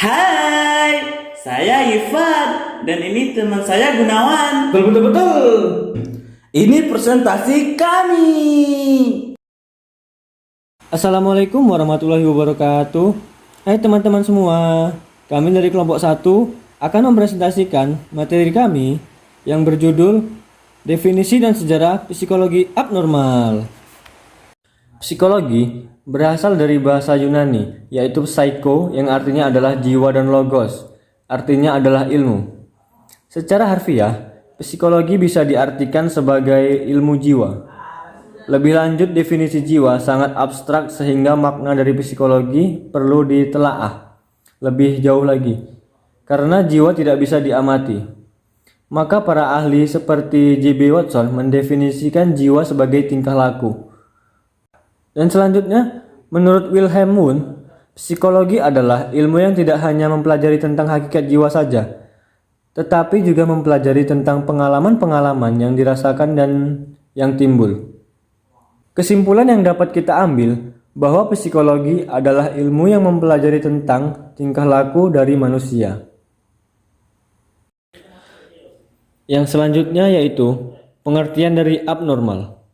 Hai, saya Ivan dan ini teman saya Gunawan. Betul. Ini presentasi kami. Assalamualaikum warahmatullahi wabarakatuh. Hai teman-teman semua, kami dari kelompok 1 akan mempresentasikan materi kami yang berjudul Definisi dan Sejarah Psikologi Abnormal. Psikologi berasal dari bahasa Yunani, yaitu psycho yang artinya adalah jiwa dan logos, artinya adalah ilmu. Secara harfiah, psikologi bisa diartikan sebagai ilmu jiwa. Lebih lanjut, definisi jiwa sangat abstrak sehingga makna dari psikologi perlu ditelaah lebih jauh lagi. Karena jiwa tidak bisa diamati, maka para ahli seperti J.B. Watson mendefinisikan jiwa sebagai tingkah laku. Dan selanjutnya, menurut Wilhelm Wundt, psikologi adalah ilmu yang tidak hanya mempelajari tentang hakikat jiwa saja, tetapi juga mempelajari tentang pengalaman-pengalaman yang dirasakan dan yang timbul. Kesimpulan yang dapat kita ambil bahwa psikologi adalah ilmu yang mempelajari tentang tingkah laku dari manusia. Yang selanjutnya yaitu pengertian dari abnormal.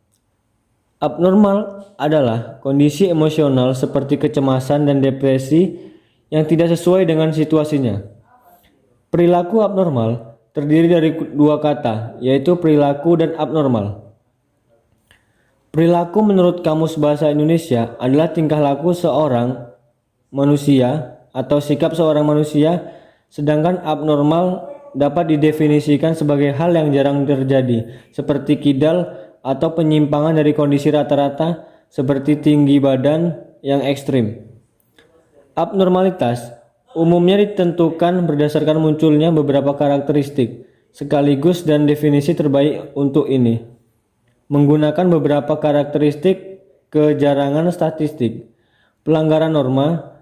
Abnormal adalah kondisi emosional seperti kecemasan dan depresi yang tidak sesuai dengan situasinya. Perilaku abnormal terdiri dari dua kata, yaitu perilaku dan abnormal. Perilaku menurut Kamus Bahasa Indonesia adalah tingkah laku seorang manusia atau sikap seorang manusia, sedangkan abnormal dapat didefinisikan sebagai hal yang jarang terjadi, seperti kidal atau penyimpangan dari kondisi rata-rata seperti tinggi badan yang ekstrim. Abnormalitas umumnya ditentukan berdasarkan munculnya beberapa karakteristik sekaligus dan definisi terbaik untuk ini menggunakan beberapa karakteristik kejarangan statistik, pelanggaran norma,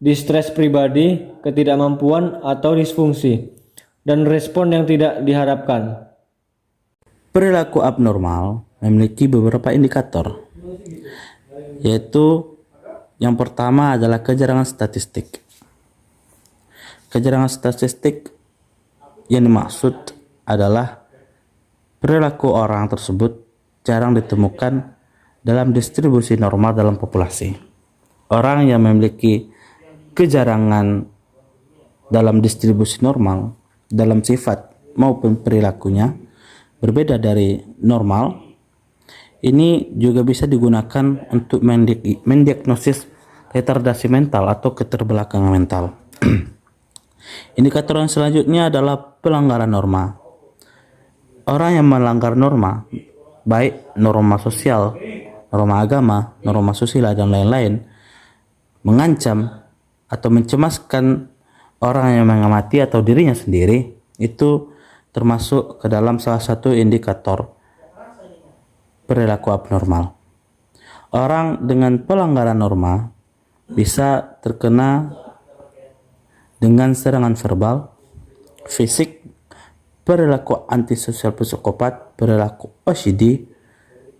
distres pribadi, ketidakmampuan atau disfungsi, dan respon yang tidak diharapkan. Perilaku abnormal memiliki beberapa indikator, yaitu yang pertama adalah kejarangan statistik. Kejarangan statistik yang dimaksud adalah perilaku orang tersebut jarang ditemukan dalam distribusi normal dalam populasi. Orang yang memiliki kejarangan dalam distribusi normal dalam sifat maupun perilakunya berbeda dari normal, ini juga bisa digunakan untuk mendiagnosis retardasi mental atau keterbelakangan mental. Indikator yang selanjutnya adalah pelanggaran norma. Orang yang melanggar norma, baik norma sosial, norma agama, norma susila, dan lain-lain, mengancam atau mencemaskan orang yang mengamati atau dirinya sendiri, itu termasuk ke dalam salah satu indikator perilaku abnormal. Orang dengan pelanggaran norma bisa terkena dengan serangan verbal, fisik, perilaku antisosial psikopat, perilaku OCD,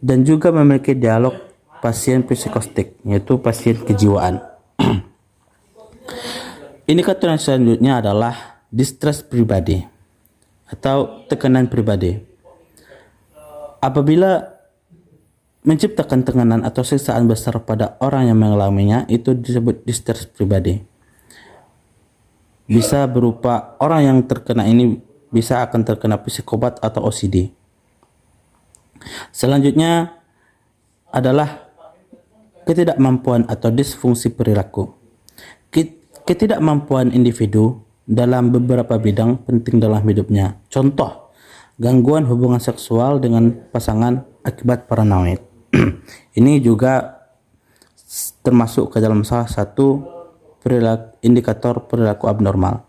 dan juga memiliki dialog pasien psikostik, yaitu pasien kejiwaan. Indikator yang selanjutnya adalah distres pribadi atau tekanan pribadi. Apabila menciptakan tekanan atau siksaan besar pada orang yang mengalaminya, itu disebut distres pribadi. Bisa berupa orang yang terkena ini bisa akan terkena psikopat atau OCD. Selanjutnya adalah ketidakmampuan atau disfungsi perilaku. Ketidakmampuan individu dalam beberapa bidang penting dalam hidupnya. Contoh, gangguan hubungan seksual dengan pasangan akibat paranoid. Ini juga termasuk ke dalam salah satu indikator perilaku abnormal.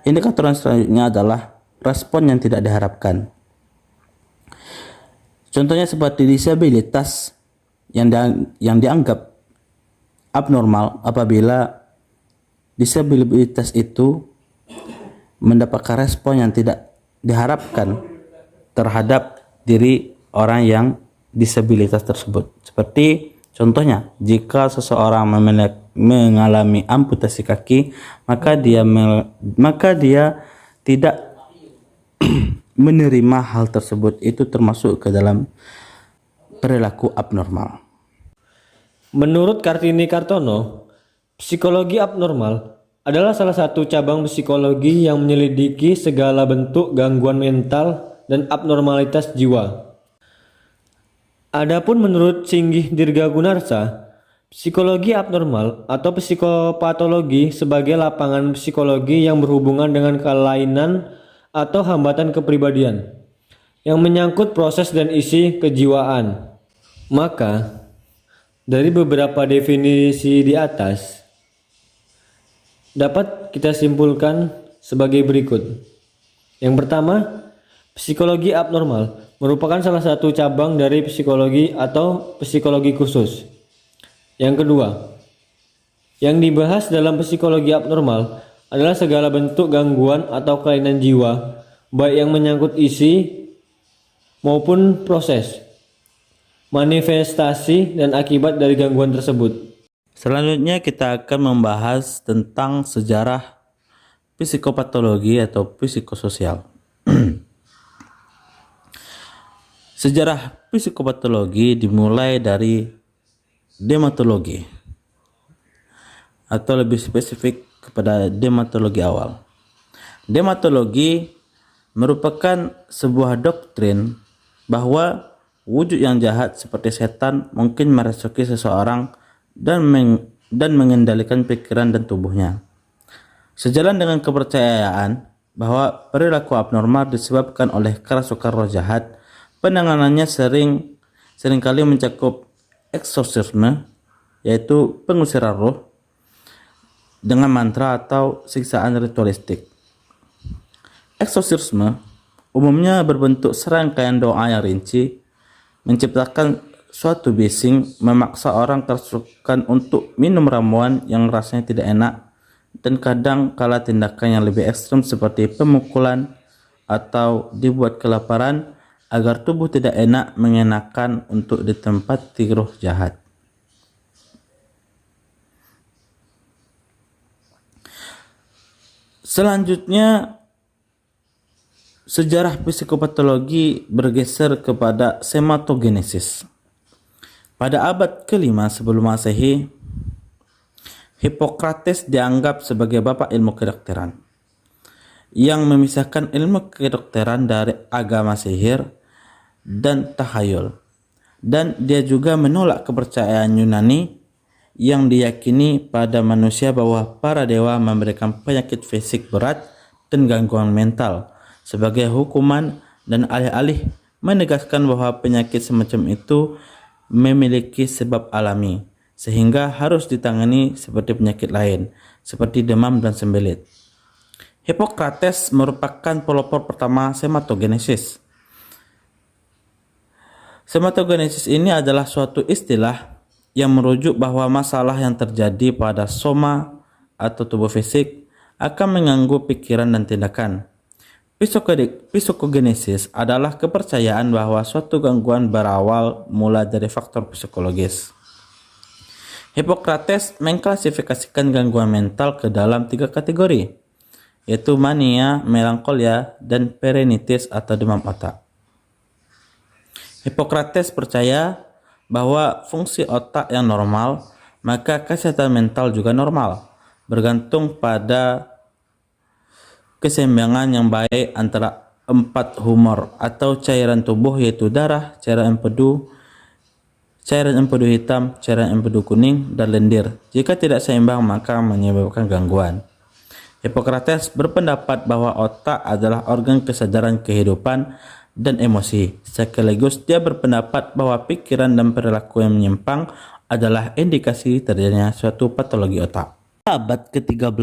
Indikator yang selanjutnya adalah respon yang tidak diharapkan. Contohnya seperti disabilitas yang dianggap abnormal apabila disabilitas itu mendapatkan respon yang tidak diharapkan terhadap diri orang yang disabilitas tersebut, seperti Contohnya, jika seseorang mengalami amputasi kaki, maka dia tidak menerima hal tersebut. Itu termasuk ke dalam perilaku abnormal. Menurut Kartini Kartono, psikologi abnormal adalah salah satu cabang psikologi yang menyelidiki segala bentuk gangguan mental dan abnormalitas jiwa. Adapun menurut Singgih Dirgagunarsa, psikologi abnormal atau psikopatologi sebagai lapangan psikologi yang berhubungan dengan kelainan atau hambatan kepribadian yang menyangkut proses dan isi kejiwaan. Maka, dari beberapa definisi di atas, dapat kita simpulkan sebagai berikut. Yang pertama, psikologi abnormal merupakan salah satu cabang dari psikologi atau psikologi khusus. Yang kedua, yang dibahas dalam psikologi abnormal adalah segala bentuk gangguan atau kelainan jiwa, baik yang menyangkut isi maupun proses, manifestasi dan akibat dari gangguan tersebut. Selanjutnya kita akan membahas tentang sejarah psikopatologi atau psikososial. Sejarah psikopatologi dimulai dari dermatologi, atau lebih spesifik kepada dermatologi awal. Dermatologi merupakan sebuah doktrin bahwa wujud yang jahat seperti setan mungkin merasuki seseorang dan mengendalikan pikiran dan tubuhnya. Sejalan dengan kepercayaan bahwa perilaku abnormal disebabkan oleh kerasukan roh jahat, penanganannya seringkali mencakup eksorsisme, yaitu pengusiran roh dengan mantra atau siksaan ritualistik. Eksorsisme umumnya berbentuk serangkaian doa yang rinci, menciptakan suatu bising, memaksa orang kerasukan untuk minum ramuan yang rasanya tidak enak, dan kadang kala tindakan yang lebih ekstrem seperti pemukulan atau dibuat kelaparan agar tubuh tidak enak mengenakan untuk ditempati roh jahat. Selanjutnya, sejarah psikopatologi bergeser kepada sematogenesis. Pada abad ke-5 sebelum Masehi, Hippocrates dianggap sebagai bapak ilmu kedokteran yang memisahkan ilmu kedokteran dari agama sihir dan tahayul, dan dia juga menolak kepercayaan Yunani yang diyakini pada manusia bahwa para dewa memberikan penyakit fisik berat dan gangguan mental sebagai hukuman, dan alih-alih menegaskan bahwa penyakit semacam itu memiliki sebab alami sehingga harus ditangani seperti penyakit lain seperti demam dan sembelit. Hippocrates merupakan pelopor pertama sematogenesis. Sematogenesis ini adalah suatu istilah yang merujuk bahwa masalah yang terjadi pada soma atau tubuh fisik akan mengganggu pikiran dan tindakan. Psikogenesis adalah kepercayaan bahwa suatu gangguan berawal mula dari faktor psikologis. Hippocrates mengklasifikasikan gangguan mental ke dalam 3 kategori, yaitu mania, melankolia, dan perinitis atau demam otak. Hippocrates percaya bahwa fungsi otak yang normal, maka kesehatan mental juga normal, bergantung pada keseimbangan yang baik antara 4 humor atau cairan tubuh, yaitu darah, cairan empedu hitam, cairan empedu kuning, dan lendir. Jika tidak seimbang maka menyebabkan gangguan. Hippocrates berpendapat bahwa otak adalah organ kesadaran kehidupan dan emosi. Sekaligus dia berpendapat bahwa pikiran dan perilaku yang menyimpang adalah indikasi terjadinya suatu patologi otak. Abad ke-13,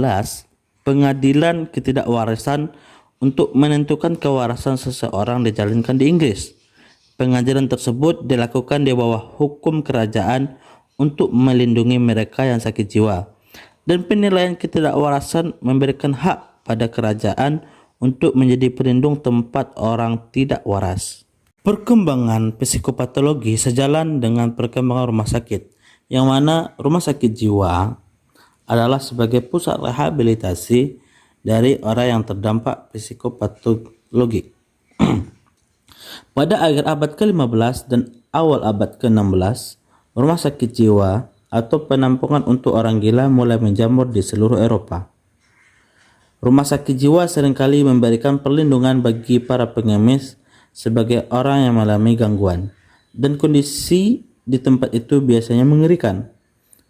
pengadilan ketidakwarasan untuk menentukan kewarasan seseorang dijalankan di Inggris. Pengadilan tersebut dilakukan di bawah hukum kerajaan untuk melindungi mereka yang sakit jiwa, dan penilaian ketidakwarasan memberikan hak pada kerajaan untuk menjadi pelindung tempat orang tidak waras. Perkembangan psikopatologi sejalan dengan perkembangan rumah sakit. yang mana rumah sakit jiwa adalah sebagai pusat rehabilitasi dari orang yang terdampak psikopatologik. Pada akhir abad ke-15 dan awal abad ke-16, rumah sakit jiwa atau penampungan untuk orang gila mulai menjamur di seluruh Eropa. Rumah sakit jiwa seringkali memberikan perlindungan bagi para pengemis sebagai orang yang mengalami gangguan, dan kondisi di tempat itu biasanya mengerikan.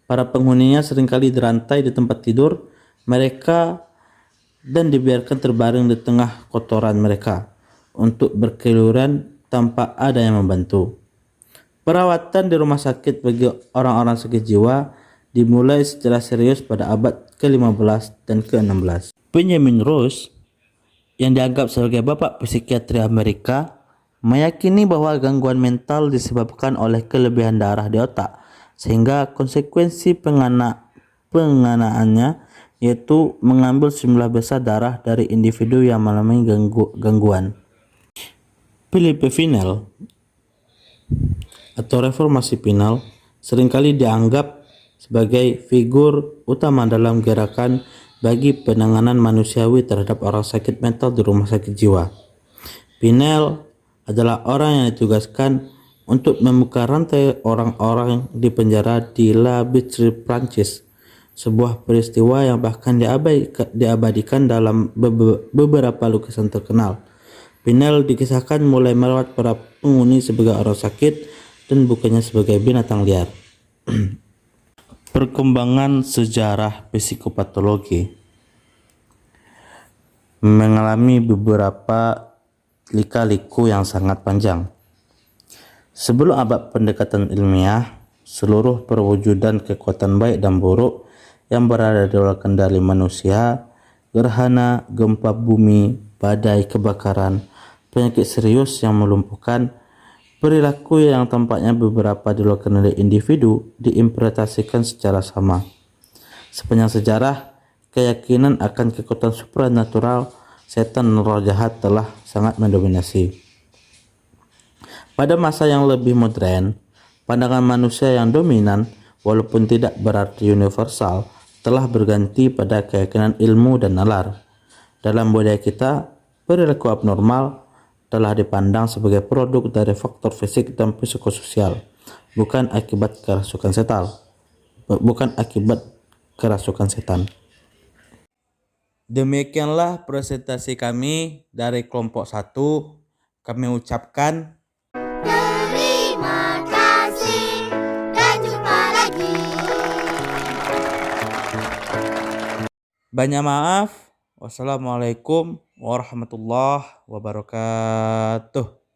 Para penghuninya seringkali dirantai di tempat tidur mereka dan dibiarkan terbaring di tengah kotoran mereka untuk berkeliaran tanpa ada yang membantu. Perawatan di rumah sakit bagi orang-orang sakit jiwa dimulai secara serius pada abad ke-15 dan ke-16. Benjamin Rush, yang dianggap sebagai bapak psikiatri Amerika, meyakini bahwa gangguan mental disebabkan oleh kelebihan darah di otak, sehingga konsekuensi penganaannya yaitu mengambil jumlah besar darah dari individu yang mengalami gangguan. Philippe Pinel atau reformasi Pinel seringkali dianggap sebagai figur utama dalam gerakan bagi penanganan manusiawi terhadap orang sakit mental di rumah sakit jiwa. Pinel adalah orang yang ditugaskan untuk membuka rantai orang-orang di penjara di La Bistrie, Prancis, sebuah peristiwa yang bahkan diabadikan dalam beberapa lukisan terkenal. Pinel dikisahkan mulai merawat para penghuni sebagai orang sakit dan bukannya sebagai binatang liar. Perkembangan sejarah psikopatologi mengalami beberapa lika-liku yang sangat panjang. Sebelum abad pendekatan ilmiah, seluruh perwujudan kekuatan baik dan buruk yang berada di luar kendali manusia, gerhana, gempa bumi, badai, kebakaran, penyakit serius yang melumpuhkan, perilaku yang tampaknya beberapa di luar kendali individu diinterpretasikan secara sama. Sepanjang sejarah, keyakinan akan kekuatan supranatural, setan dan roh jahat telah sangat mendominasi. Pada masa yang lebih modern, pandangan manusia yang dominan, walaupun tidak berarti universal, telah berganti pada keyakinan ilmu dan nalar. Dalam budaya kita, perilaku abnormal telah dipandang sebagai produk dari faktor fisik dan psikososial, bukan akibat kerasukan setan. Demikianlah presentasi kami dari kelompok 1. Kami ucapkan terima kasih dan jumpa lagi. banyak maaf. Wassalamualaikum warahmatullahi wabarakatuh.